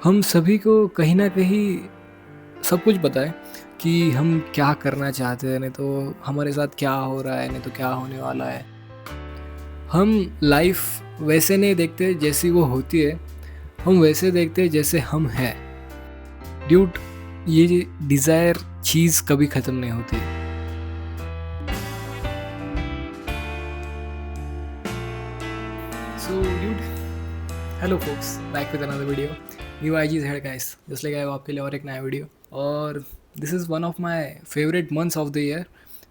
हम सभी को कहीं न कहीं सब कुछ पता है कि हम क्या करना चाहते हैं, नहीं तो हमारे साथ क्या हो रहा है, नहीं तो क्या होने वाला है। हम लाइफ़ वैसे नहीं देखते जैसी वो होती है, हम वैसे देखते हैं जैसे हम हैं। ड्यूड, ये डिज़ायर चीज़ कभी ख़त्म नहीं होती। So dude, hello folks, back with another video. New IG is here guys. Just like I have आपके लिए और एक नया वीडियो। और this is one of my favourite months of the year.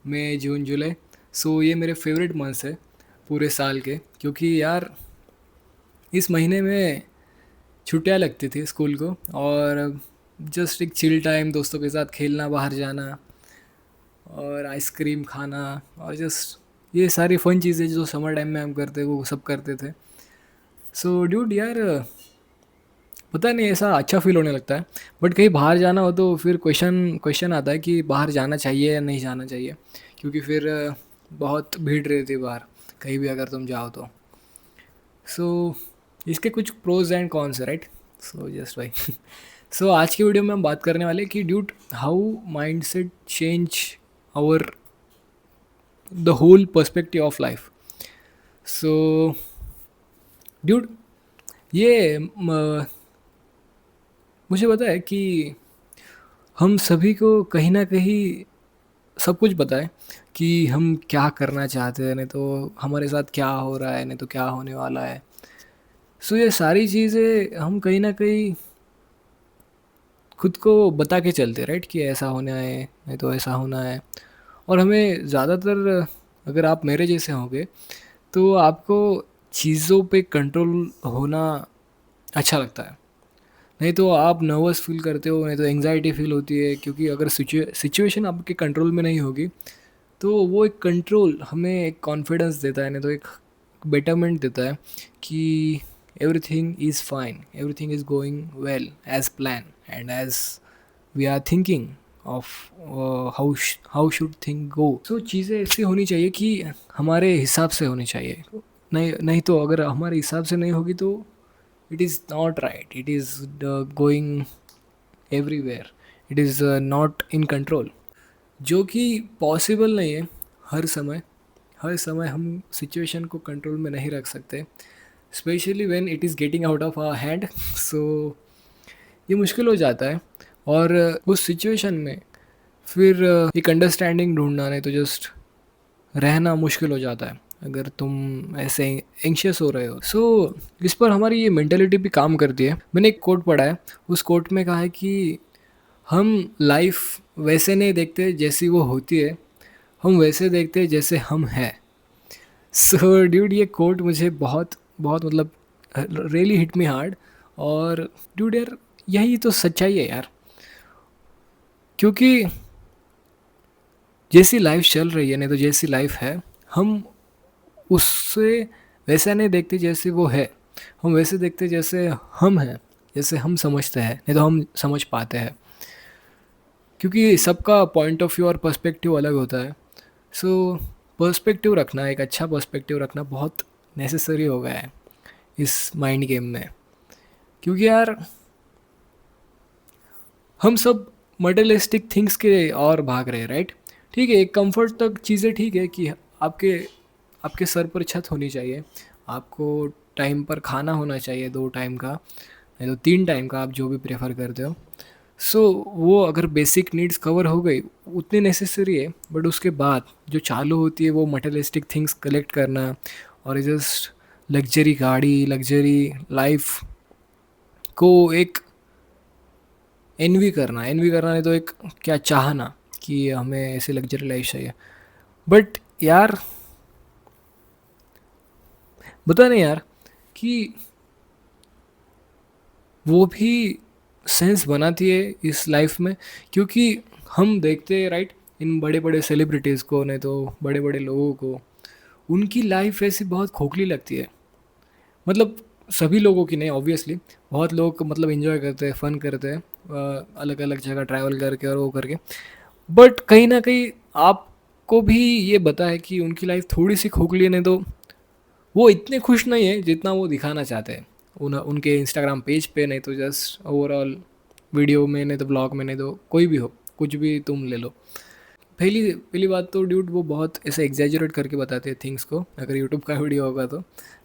May, June, July. So ये मेरे favourite months है पूरे साल के, क्योंकि यार इस महीने में छुट्टियां लगती थी स्कूल को, और जस्ट एक चिल टाइम, दोस्तों के साथ खेलना, बाहर जाना और आइसक्रीम खाना, और जस्ट ये सारी फ़न चीज़ें जो समर टाइम में हम करते वो सब करते थे। सो ड्यूड यार, पता नहीं ऐसा अच्छा फ़ील होने लगता है। बट कहीं बाहर जाना हो तो फिर क्वेश्चन आता है कि बाहर जाना चाहिए या नहीं जाना चाहिए, क्योंकि फिर बहुत भीड़ रहती है बाहर, कहीं भी अगर तुम जाओ तो। सो इसके कुछ प्रोज एंड कॉन्स है, राइट? सो जस्ट भाई सो आज की वीडियो में हम बात करने वाले कि dude how mindset change our the whole perspective of life. So dude, ये मुझे पता है कि हम सभी को कहीं ना कहीं सब कुछ पता है कि हम क्या करना चाहते हैं, नहीं तो हमारे साथ क्या हो रहा है, नहीं तो क्या होने वाला है। सो ये सारी चीज़ें हम कहीं ना कहीं खुद को बता के चलते हैं, राइट? कि ऐसा होना है, नहीं तो ऐसा होना है। और हमें ज़्यादातर, अगर आप मेरे जैसे होंगे तो आपको चीज़ों पे कंट्रोल होना अच्छा लगता है। नहीं तो आप नर्वस फील करते हो, नहीं तो एंग्जाइटी फील होती है, क्योंकि अगर सिचुएशन आपके कंट्रोल में नहीं होगी तो वो एक कंट्रोल हमें एक कॉन्फिडेंस देता है, नहीं तो एक बेटरमेंट देता है कि everything is fine, everything is going well as plan and as we are thinking of how should think go. So चीज़ें ऐसी होनी चाहिए कि हमारे हिसाब से होनी चाहिए। नहीं नहीं तो अगर हमारे हिसाब से नहीं होगी तो it is not right, it is going everywhere, it is not in control, जो कि पॉसिबल नहीं है। हर समय हर समय हम सिचुएशन को कंट्रोल में नहीं रख सकते, specially when it is getting out of our hand. So ये मुश्किल हो जाता है। और उस सिचुएशन में फिर एक अंडरस्टैंडिंग ढूंढना, नहीं तो जस्ट रहना मुश्किल हो जाता है अगर तुम ऐसे एंशियस हो रहे हो। सो इस पर हमारी ये मेंटेलिटी भी काम करती है। मैंने एक कोट पढ़ा है, उस कोट में कहा है कि हम लाइफ वैसे नहीं देखते जैसी वो होती है, हम वैसे देखते हैं जैसे हम हैं। सो ड्यूड, ये कोट मुझे बहुत बहुत मतलब रियली हिट मी हार्ड। और ड्यूड यार, यही तो सच्चाई है यार, क्योंकि जैसी लाइफ चल रही है, नहीं तो जैसी लाइफ है, हम उससे वैसा नहीं देखते जैसे वो है, हम वैसे देखते जैसे हम हैं, जैसे हम समझते हैं, नहीं तो हम समझ पाते हैं, क्योंकि सबका पॉइंट ऑफ व्यू और पर्सपेक्टिव अलग होता है। सो पर्सपेक्टिव रखना, एक अच्छा पर्सपेक्टिव रखना बहुत नेसेसरी हो गया है इस माइंड गेम में, क्योंकि यार हम सब मटेरियलिस्टिक थिंग्स के और भाग रहे हैं, राइट? ठीक है, एक कंफर्ट तक चीज़ें ठीक है कि आपके आपके सर पर छत होनी चाहिए, आपको टाइम पर खाना होना चाहिए, 2 टाइम का, नहीं तो 3 टाइम का, आप जो भी प्रेफर करते हो। सो वो अगर बेसिक नीड्स कवर हो गई उतनी नेसेसरी है, बट उसके बाद जो चालू होती है वो मटेरियलिस्टिक थिंग्स कलेक्ट करना, और जस्ट लग्जरी गाड़ी, लग्जरी लाइफ को एक एनवी करना, नहीं तो एक क्या चाहना कि हमें ऐसी लग्जरी लाइफ चाहिए। बट यार, बता नहीं यार कि वो भी सेंस बनाती है इस लाइफ में, क्योंकि हम देखते हैं, राइट, इन बड़े बड़े सेलिब्रिटीज़ को, नहीं तो बड़े बड़े लोगों को, उनकी लाइफ ऐसी बहुत खोखली लगती है। मतलब सभी लोगों की नहीं, ऑब्वियसली बहुत लोग मतलब इन्जॉय करते हैं, फ़न करते हैं, अलग अलग जगह ट्रैवल करके और वो करके। बट कहीं ना कहीं आपको भी ये पता है कि उनकी लाइफ थोड़ी सी खोखली है, नहीं तो वो इतने खुश नहीं है जितना वो दिखाना चाहते हैं। उनके इंस्टाग्राम पेज पे, नहीं तो जस्ट ओवरऑल वीडियो में, नहीं तो ब्लॉग में, नहीं तो कोई भी हो, कुछ भी तुम ले लो। पहली पहली बात तो ड्यूड वो बहुत ऐसे एग्जैजरेट करके बताते हैं थिंग्स को, अगर यूट्यूब का वीडियो होगा तो।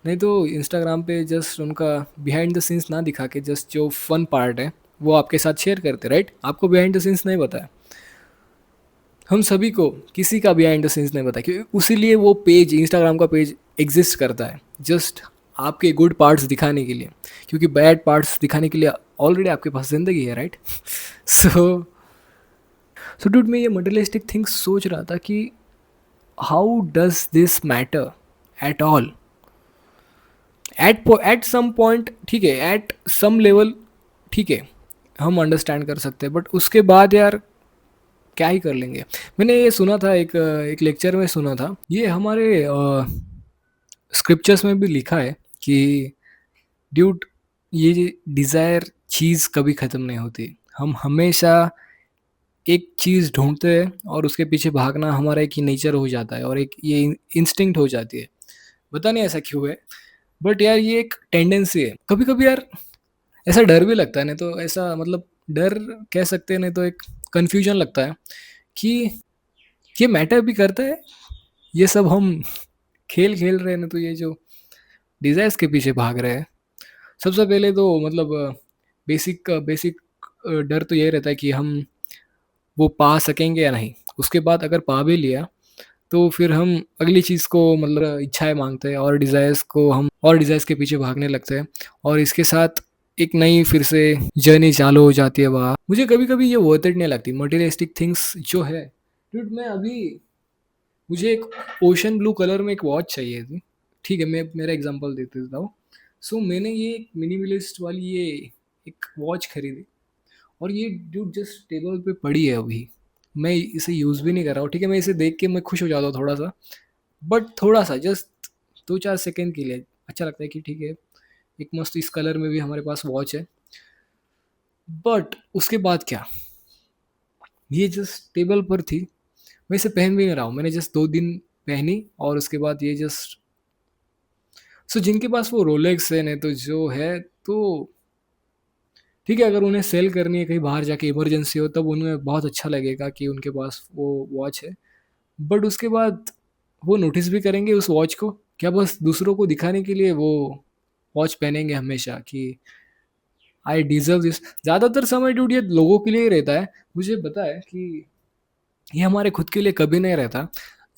नहीं तो इंस्टाग्राम पे जस्ट उनका बिहाइंड द सीन्स ना दिखा के जस्ट जो फन पार्ट है वो आपके साथ शेयर करते, राइट? आपको बिहाइंड द सीन्स नहीं बताया, हम सभी को किसी का बिहाइंड द सीन्स नहीं पता, क्योंकि उसीलिए वो पेज, इंस्टाग्राम का पेज एग्जिस्ट करता है, जस्ट आपके गुड पार्ट्स दिखाने के लिए, क्योंकि बैड पार्ट्स दिखाने के लिए ऑलरेडी आपके पास ज़िंदगी है, राइट? सो सो डूड, मैं ये मटेरियलिस्टिक थिंग्स सोच रहा था कि how does this matter at all, at some point, ठीक है, एट सम लेवल, ठीक है, हम अंडरस्टैंड कर सकते हैं, बट उसके बाद यार क्या ही कर लेंगे। मैंने ये सुना था, एक लेक्चर में सुना था, ये हमारे स्क्रिप्चर्स में भी लिखा है कि ड्यूट, ये डिज़ायर चीज़ कभी ख़त्म नहीं होती, हम हमेशा एक चीज़ ढूंढते हैं और उसके पीछे भागना हमारा एक नेचर हो जाता है, और एक ये इंस्टिंक्ट हो जाती है। पता नहीं ऐसा क्यों है, बट यार ये एक टेंडेंसी है। कभी कभी यार ऐसा डर भी लगता है, नहीं तो ऐसा मतलब डर कह सकते हैं, नहीं तो एक कन्फ्यूजन लगता है कि ये मैटर भी करता है, ये सब हम खेल खेल रहे हैं ना, तो ये जो डिजायर्स के पीछे भाग रहे हैं, सबसे पहले तो मतलब बेसिक बेसिक डर तो ये रहता है कि हम वो पा सकेंगे या नहीं। उसके बाद अगर पा भी लिया तो फिर हम अगली चीज़ को मतलब इच्छाएं मांगते हैं, और डिज़ायर्स को हम और डिज़ायर्स के पीछे भागने लगते हैं, और इसके साथ एक नई फिर से जर्नी चालू हो जाती है वहाँ। मुझे कभी कभी ये वर्थ इट नहीं लगती मटेरियलिस्टिक थिंग्स जो है। Dude, मैं अभी, मुझे एक ओशन ब्लू कलर में एक वॉच चाहिए थी, ठीक है, मैं मेरा एग्जांपल देते देता हूँ। सो मैंने ये एक मिनिमलिस्ट वाली ये एक वॉच खरीदी, और ये ड्यूड जस्ट टेबल पे पड़ी है अभी, मैं इसे यूज़ भी नहीं कर रहा हूँ, ठीक है, मैं इसे देख के मैं खुश हो जाता हूँ थोड़ा सा, बट थोड़ा सा जस्ट 2-4 सेकेंड के लिए अच्छा लगता है कि ठीक है, एक मस्त इस कलर में भी हमारे पास वॉच है। बट उसके बाद क्या, ये जस्ट टेबल पर थी, मैं इसे पहन भी नहीं रहा हूँ, मैंने जस्ट 2 दिन पहनी, और उसके बाद ये जस्ट, सो जिनके पास वो रोलेक्स है, नहीं तो जो है, तो ठीक है, अगर उन्हें सेल करनी है कहीं बाहर जाके इमरजेंसी हो, तब उन्हें बहुत अच्छा लगेगा कि उनके पास वो वॉच है। बट उसके बाद वो नोटिस भी करेंगे उस वॉच को क्या, बस दूसरों को दिखाने के लिए वो वॉच पहनेंगे हमेशा कि आई डिजर्व दिस। ज़्यादातर समय ड्यूड ये लोगों के लिए ही रहता है, मुझे पता है कि ये हमारे खुद के लिए कभी नहीं रहता।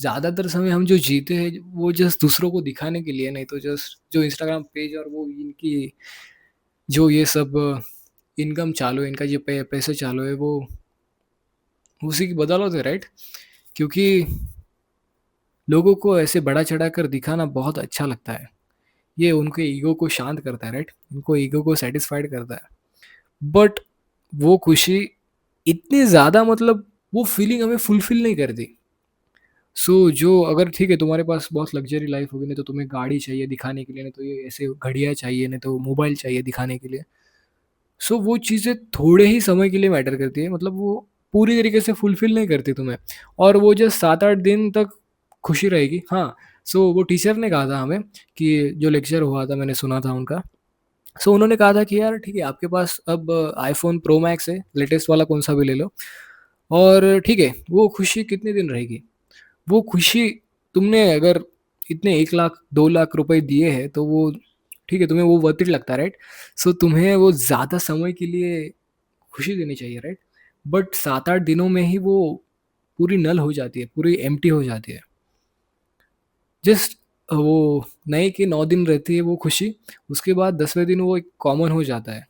ज़्यादातर समय हम जो जीते हैं वो जस्ट दूसरों को दिखाने के लिए, नहीं तो जस्ट जो इंस्टाग्राम पेज और वो इनकी जो ये सब इनकम चालू है, इनका जो पैसे चालू है, वो उसी की बदौलत है, राइट? क्योंकि लोगों को ऐसे बढ़ा चढ़ा कर दिखाना बहुत अच्छा लगता है, ये उनके ईगो को शांत करता है, राइट? उनको ईगो को सेटिस्फाइड करता है, बट वो खुशी इतनी ज़्यादा मतलब वो फीलिंग हमें फुलफिल नहीं करती। सो जो अगर ठीक है तुम्हारे पास बहुत लग्जरी लाइफ होगी, नहीं तो तुम्हें गाड़ी चाहिए दिखाने के लिए, नहीं तो ये ऐसे घड़ियाँ चाहिए, नहीं तो मोबाइल चाहिए दिखाने के लिए। सो वो चीज़ें थोड़े ही समय के लिए मैटर करती है, मतलब वो पूरी तरीके से फुलफ़िल नहीं करती तुम्हें, और वो जो 7-8 दिन तक खुशी रहेगी। हाँ, सो वो टीचर ने कहा था हमें, कि जो लेक्चर हुआ था मैंने सुना था उनका। सो उन्होंने कहा था कि यार ठीक है, आपके पास अब आईफ़ोन प्रो मैक्स है, लेटेस्ट वाला कौन-सा भी ले लो, और ठीक है, वो खुशी कितने दिन रहेगी? वो खुशी तुमने अगर इतने 1 लाख 2 लाख रुपए दिए हैं, तो वो ठीक है, तुम्हें वो वर्थ इट लगता है, राइट? सो तुम्हें वो ज़्यादा समय के लिए खुशी देनी चाहिए, राइट? बट 7-8 दिनों में ही वो पूरी नल हो जाती है, पूरी एम्प्टी हो जाती है। जस्ट वो नए के 9 दिन रहती है वो खुशी, उसके बाद 10वें दिन वो एक कॉमन हो जाता है।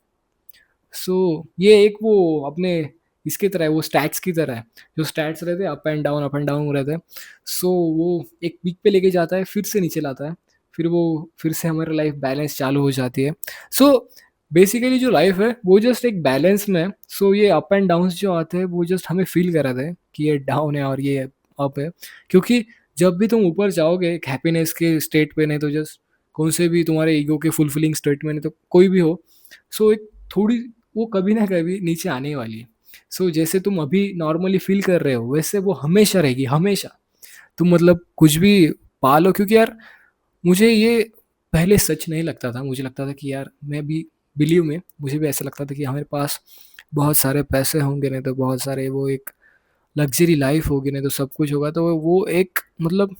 सो ये एक वो अपने इसकी तरह है, वो स्टैट्स की तरह है, जो स्टैट्स रहते हैं अप एंड डाउन रहते हैं। सो वो एक पीक पे लेके जाता है, फिर से नीचे लाता है, फिर वो फिर से हमारी लाइफ बैलेंस चालू हो जाती है। सो बेसिकली जो लाइफ है वो जस्ट एक बैलेंस में है। सो ये अप एंड डाउन्स जो आते हैं वो जस्ट हमें फील कराते हैं कि ये डाउन है और ये अप है, क्योंकि जब भी तुम ऊपर जाओगे एक हैप्पीनेस के स्टेट पे, नहीं तो जस्ट कौन से भी तुम्हारे ईगो के फुलफिलिंग स्टेट में, नहीं तो कोई भी हो, सो एक थोड़ी वो कभी ना कभी नीचे आने वाली है। सो जैसे तुम अभी नॉर्मली फील कर रहे हो वैसे वो हमेशा रहेगी, हमेशा। तुम मतलब कुछ भी पा लो, क्योंकि यार मुझे ये पहले सच नहीं लगता था, मुझे लगता था कि यार मैं भी बिलीव में मुझे भी ऐसा लगता था कि हमारे पास बहुत सारे पैसे होंगे, नहीं तो बहुत सारे वो एक लग्ज़री लाइफ़ होगी, नहीं तो सब कुछ होगा, तो वो एक मतलब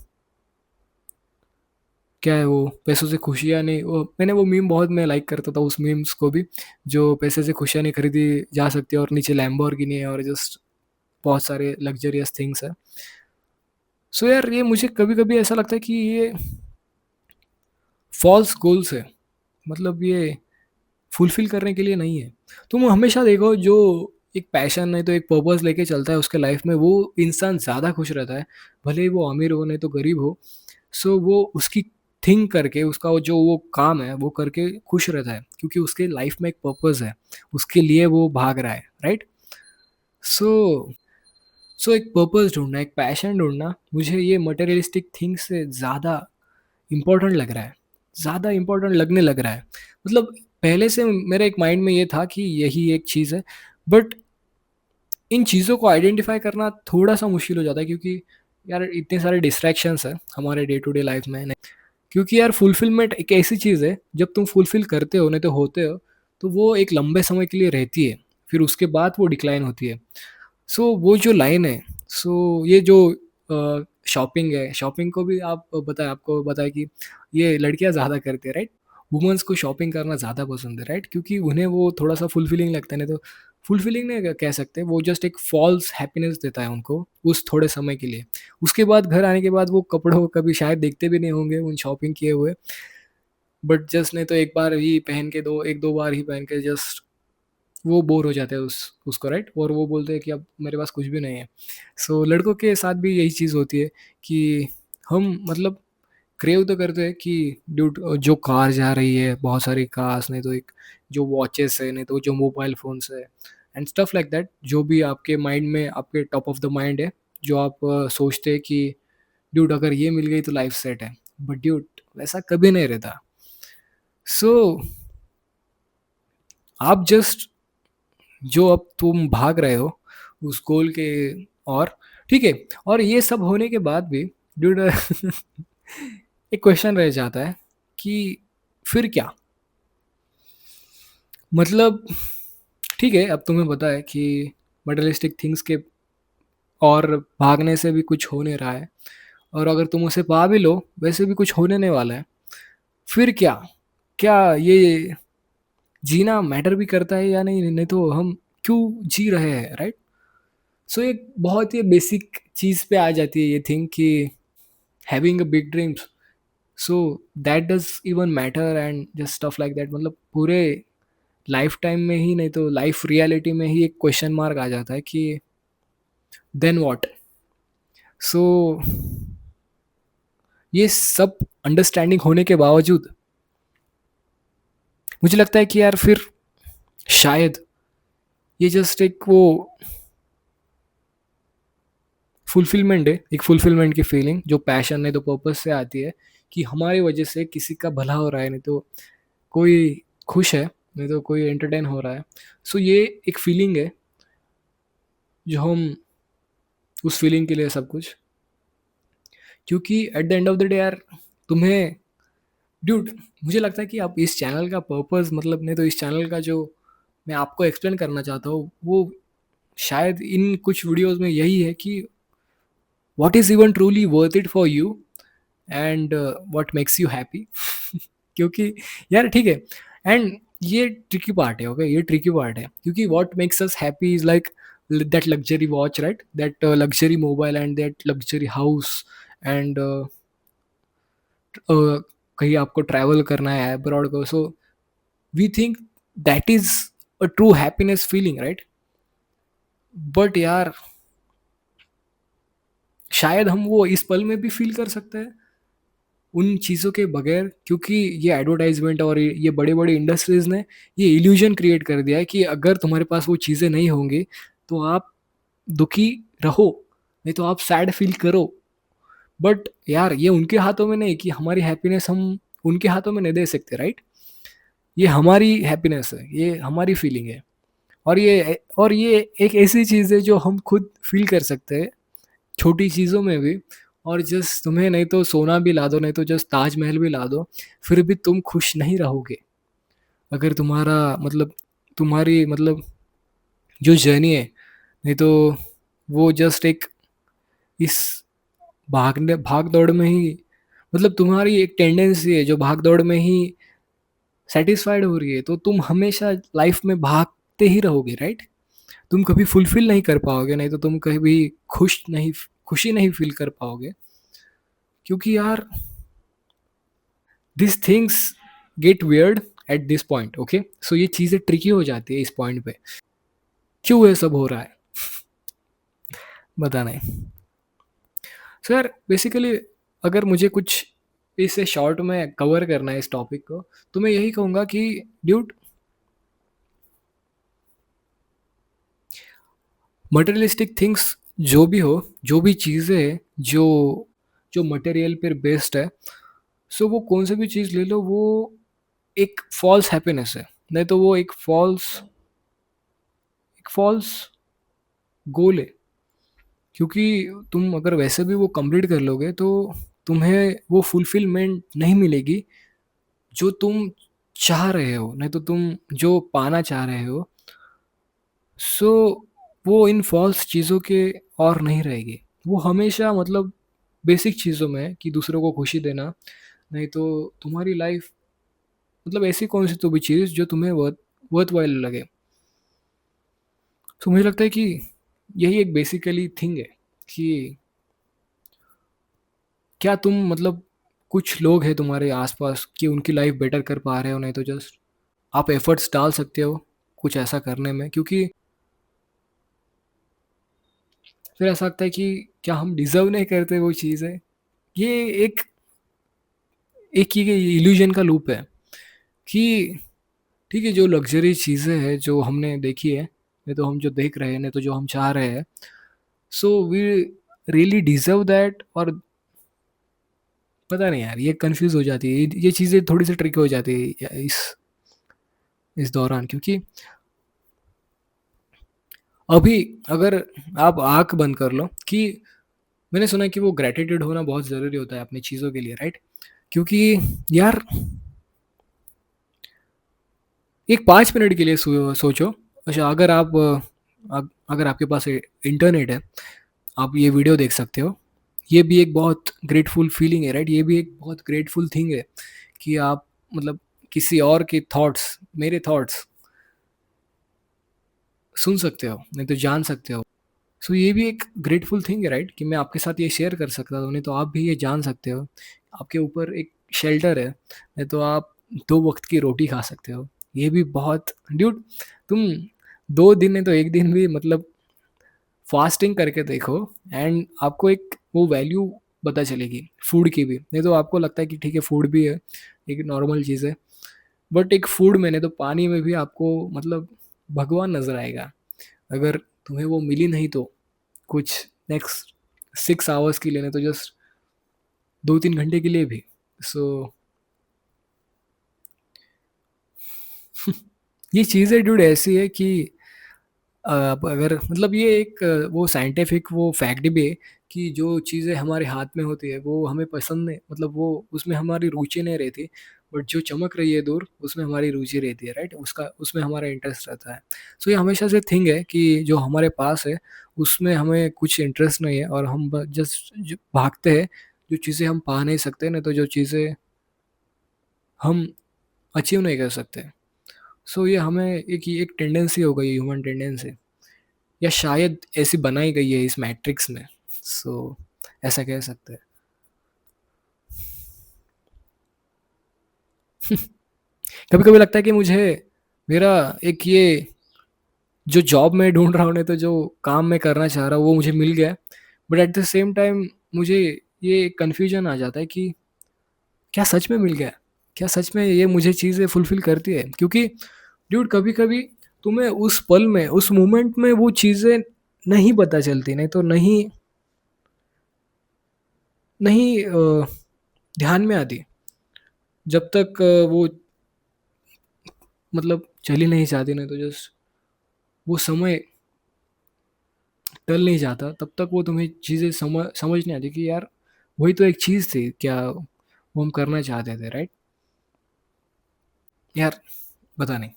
क्या है वो पैसों से खुशियाँ नहीं, वो मैंने वो मीम बहुत मैं लाइक करता था उस मीम्स को भी, जो पैसे से खुशियाँ नहीं खरीदी जा सकती और नीचे लैम्बोर्गिनी है और जस्ट बहुत सारे लग्ज़रियस थिंग्स हैं। सो यार ये मुझे कभी-कभी ऐसा लगता है कि ये फ़ॉल्स गोल्स है। मतलब ये फुलफ़िल करने के लिए नहीं है। तुम हमेशा देखो जो एक पैशन नहीं तो एक पर्पस लेके चलता है उसके लाइफ़ में, वो इंसान ज़्यादा खुश रहता है। भले ही वो अमीर हो नहीं तो गरीब हो। सो वो उसकी थिंक करके उसका वो जो वो काम है वो करके खुश रहता है, क्योंकि उसके लाइफ़ में एक पर्पस है। उसके लिए वो भाग रहा है, राइट? सो सो एक पर्पस ढूँढना, एक पैशन ढूँढना मुझे ये मटेरियलिस्टिक थिंग्स से ज़्यादा इम्पोर्टेंट लग रहा है, ज़्यादा इम्पोर्टेंट लगने लग रहा है। मतलब पहले से मेरे एक माइंड में ये था कि यही एक चीज़ है, बट इन चीज़ों को आइडेंटिफ़ाई करना थोड़ा-सा मुश्किल हो जाता है, क्योंकि यार इतने सारे डिस्ट्रैक्शंस हैं हमारे डे टू डे लाइफ़ में। क्योंकि यार फुलफ़िलमेंट एक ऐसी चीज़ है, जब तुम फुलफ़िल करते हो नहीं तो होते हो, तो वो एक लंबे समय के लिए रहती है, फिर उसके बाद वो डिक्लाइन होती है। सो वो जो लाइन है, सो ये जो शॉपिंग है, शॉपिंग को भी आप बताएँ, आपको बताएँ कि ये लड़कियाँ ज़्यादा करती हैं, राइट? वुमेन्स को शॉपिंग करना ज़्यादा पसंद है, राइट? क्योंकि उन्हें वो थोड़ा-सा फुलफिलिंग लगता है, नहीं तो फुलफिलिंग नहीं कह सकते, वो जस्ट एक फ़ॉल्स हैप्पीनेस देता है उनको, उस थोड़े समय के लिए। उसके बाद घर आने के बाद वो कपड़ों को कभी शायद देखते भी नहीं होंगे उन शॉपिंग किए हुए, बट जस्ट नहीं तो एक बार ही पहन के 1-2 बार ही पहन के जस्ट वो बोर हो जाते हैं उसको, राइट? और वो बोलते हैं कि अब मेरे पास कुछ भी नहीं है। सो लड़कों के साथ भी यही चीज़ होती है कि हम मतलब क्रेव तो करते हैं कि ड्यूड जो कार जा रही है, बहुत सारी कार्स, नहीं तो एक जो वॉचेस है, नहीं तो जो मोबाइल फ़ोन्स है एंड स्टफ लाइक दैट, जो भी आपके माइंड में आपके टॉप ऑफ द माइंड है, जो आप सोचते हैं कि ड्यूड अगर ये मिल गई तो लाइफ़ सेट है। बट ड्यूड वैसा कभी नहीं रहता। सो आप जस्ट जो अब तुम भाग रहे हो उस गोल के, और ठीक है, और ये सब होने के बाद भी ड्यूड एक क्वेश्चन रह जाता है कि फिर क्या? मतलब ठीक है, अब तुम्हें पता है कि मटेरियलिस्टिक थिंग्स के और भागने से भी कुछ हो नहीं रहा है, और अगर तुम उसे पा भी लो वैसे भी कुछ होने नहीं वाला है। फिर क्या? क्या ये जीना मैटर भी करता है या नहीं? नहीं तो हम क्यों जी रहे हैं, राइट? सो एक बहुत ही बेसिक चीज़ पे आ जाती है ये थिंग कि having a big dreams, so that does even matter and just stuff like that. मतलब पूरे लाइफ टाइम में ही नहीं तो लाइफ रियलिटी में ही एक क्वेश्चन मार्क आ जाता है कि देन व्हाट? सो ये सब अंडरस्टैंडिंग होने के बावजूद मुझे लगता है कि यार फिर शायद ये जस्ट एक वो फुलफिलमेंट है, एक फुलफिलमेंट की फीलिंग जो पैशन नहीं तो पर्पस से आती है, कि हमारी वजह से किसी का भला हो रहा है, नहीं तो कोई खुश है, नहीं तो कोई एंटरटेन हो रहा है। सो ये एक फीलिंग है, जो हम उस फीलिंग के लिए सब कुछ, क्योंकि at the end of the day यार तुम्हें ड्यूड, मुझे लगता है कि आप इस चैनल का पर्पस, मतलब नहीं तो इस चैनल का जो मैं आपको एक्सप्लेन करना चाहता हूँ वो शायद इन कुछ वीडियोस में यही है कि what is even truly worth it for you and what makes you happy. क्योंकि यार ठीक है, एंड ये ट्रिकी पार्ट है, ओके, ये ट्रिकी पार्ट है, क्योंकि what makes us happy is like that luxury watch, right? That luxury mobile and that luxury house and कहीं आपको ट्रैवल करना है अब्रॉड को, so we think that is a true happiness feeling, right? But यार शायद हम वो इस पल में भी फील कर सकते हैं उन चीज़ों के बगैर, क्योंकि ये एडवर्टाइजमेंट और ये बड़े बड़े इंडस्ट्रीज़ ने ये इल्यूजन क्रिएट कर दिया है कि अगर तुम्हारे पास वो चीज़ें नहीं होंगी तो आप दुखी रहो, नहीं तो आप सैड फील करो। बट यार ये उनके हाथों में नहीं कि हमारी हैप्पीनेस हम उनके हाथों में नहीं दे सकते, राइट? ये हमारी हैप्पीनेस है, ये हमारी फीलिंग है, और ये एक ऐसी चीज़ है जो हम खुद फील कर सकते हैं छोटी चीज़ों में भी, और जस्ट तुम्हें नहीं तो सोना भी ला दो, नहीं तो जस्ट ताजमहल भी ला दो, फिर भी तुम खुश नहीं रहोगे। अगर तुम्हारा मतलब तुम्हारी मतलब जो जर्नी है, नहीं तो वो जस्ट एक इस भाग दौड़ में ही, मतलब तुम्हारी एक टेंडेंसी है जो भाग दौड़ में ही सेटिस्फाइड हो रही है, तो तुम हमेशा लाइफ में भागते ही रहोगे, राइट? तुम कभी फुलफिल नहीं कर पाओगे, नहीं तो तुम कभी खुशी नहीं फील कर पाओगे। क्योंकि यार this things get weird at this point, okay? So ये चीज़ें ट्रिकी हो जाती है इस पॉइंट पे। क्यों ये सब हो रहा है, बताना है सर। बेसिकली अगर मुझे कुछ इसे शॉर्ट में कवर करना है इस टॉपिक को, तो मैं यही कहूँगा कि ड्यूड, मटेरियलिस्टिक थिंग्स जो भी हो, जो भी चीज़ें हैं जो जो मटेरियल पर बेस्ड है, सो वो कौन सी भी चीज़ ले लो, वो एक फॉल्स हैप्पीनेस है, नहीं तो वो एक फॉल्स गोल है। क्योंकि तुम अगर वैसे भी वो कंप्लीट कर लोगे तो तुम्हें वो फुलफिलमेंट नहीं मिलेगी जो तुम चाह रहे हो, नहीं तो तुम जो पाना चाह रहे हो। सो वो इन फॉल्स चीज़ों के और नहीं रहेगी। वो हमेशा मतलब बेसिक चीज़ों में है कि दूसरों को खुशी देना, नहीं तो तुम्हारी लाइफ मतलब ऐसी कौन सी तो भी चीज़ जो तुम्हें वर्थ वाइल लगे। तो मुझे लगता है कि यही एक बेसिकली थिंग है कि क्या तुम मतलब कुछ लोग हैं तुम्हारे आसपास कि उनकी लाइफ बेटर कर पा रहे हो, नहीं तो जस्ट आप एफर्ट्स डाल सकते हो कुछ ऐसा करने में। क्योंकि फिर ऐसा लगता है कि क्या हम डिजर्व नहीं करते वो चीज़ें। ये एक एक ये इल्यूजन का लूप है कि ठीक है, जो लग्जरी चीज़ें हैं जो हमने देखी है, नहीं तो हम जो देख रहे हैं, नहीं तो जो हम चाह रहे हैं, so we really deserve that. और पता नहीं यार, ये कंफ्यूज हो जाती है, ये चीज़ें थोड़ी सी ट्रिक हो जाती है इस दौरान। क्योंकि अभी अगर आप आंख बंद कर लो कि मैंने सुना है कि वो ग्रेटिट्यूड होना बहुत ज़रूरी होता है अपनी चीज़ों के लिए, राइट? क्योंकि यार एक 5 मिनट के लिए सोचो। अच्छा, अगर आपके पास इंटरनेट है, आप ये वीडियो देख सकते हो। ये भी एक बहुत ग्रेटफुल फीलिंग है, राइट? ये भी एक बहुत ग्रेटफुल थिंग है कि आप मतलब किसी और के थॉट्स, मेरे थॉट्स सुन सकते हो, नहीं तो जान सकते हो। सो ये भी एक ग्रेटफुल थिंग है, राइट? कि मैं आपके साथ ये शेयर कर सकता हूँ, नहीं तो आप भी ये जान सकते हो। आपके ऊपर एक शेल्टर है, नहीं तो आप 2 वक्त की रोटी खा सकते हो। ये भी बहुत ड्यूड, तुम 2 दिन नहीं तो एक दिन भी मतलब फास्टिंग करके देखो, एंड आपको एक वो वैल्यू पता चलेगी फूड की भी। नहीं तो आपको लगता है कि ठीक है, फूड भी है, एक नॉर्मल चीज़ है, बट एक फूड में नहीं तो पानी में भी आपको मतलब भगवान नजर आएगा। अगर तुम्हें वो मिली नहीं तो कुछ नेक्स्ट 6 आवर्स के लिए, नहीं तो जस्ट 2-3 घंटे के लिए भी। सो ये चीज़ें ड्यूड ऐसी है कि अब अगर मतलब ये एक वो साइंटिफिक वो फैक्ट भी है कि जो चीज़ें हमारे हाथ में होती है वो हमें पसंद नहीं, मतलब वो उसमें हमारी रुचि नहीं रहती। बट जो चमक रही है दूर, उसमें हमारी रुचि रहती है, राइट? उसका उसमें हमारा इंटरेस्ट रहता है। सो ये हमेशा से थिंग है कि जो हमारे पास है उसमें हमें कुछ इंटरेस्ट नहीं है, और हम जस्ट भागते हैं जो चीज़ें हम पा नहीं सकते, नहीं तो जो चीज़ें हम अचीव नहीं कर सकते। सो ये हमें एक टेंडेंसी हो गई, ह्यूमन टेंडेंसी, या शायद ऐसी बनाई गई है इस मैट्रिक्स में। सो ऐसा कह सकते हैं। कभी कभी लगता है कि मुझे मेरा एक ये जो जॉब में ढूंढ रहा हूँ, नहीं तो जो काम मैं करना चाह रहा हूँ वो मुझे मिल गया। But at the same time मुझे ये कन्फ्यूजन आ जाता है कि क्या सच में मिल गया, क्या सच में ये मुझे चीज़ें फुलफिल करती है? क्योंकि ड्यूड कभी कभी तुम्हें उस पल में, उस मोमेंट में वो चीज़ें नहीं पता चलती, नहीं तो नहीं नहीं ध्यान में आती, जब तक वो मतलब चली नहीं जाती, नहीं तो जस्ट वो समय टल नहीं जाता, तब तक वो तुम्हें चीज़ें समझ नहीं आती कि यार वही तो एक चीज़ थी क्या वो हम करना चाहते थे, राइट? यार पता नहीं,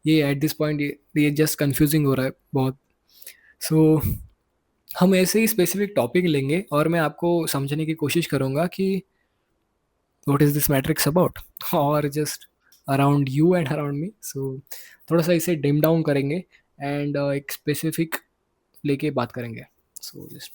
ये एट दिस पॉइंट ये जस्ट कंफ्यूजिंग हो रहा है बहुत। सो हम ऐसे ही स्पेसिफिक टॉपिक लेंगे और मैं आपको समझने की कोशिश करूंगा कि what is this matrix about और just around you and around me. So थोड़ा सा इसे डिम डाउन करेंगे एंड एक स्पेसिफिक लेके बात करेंगे। So just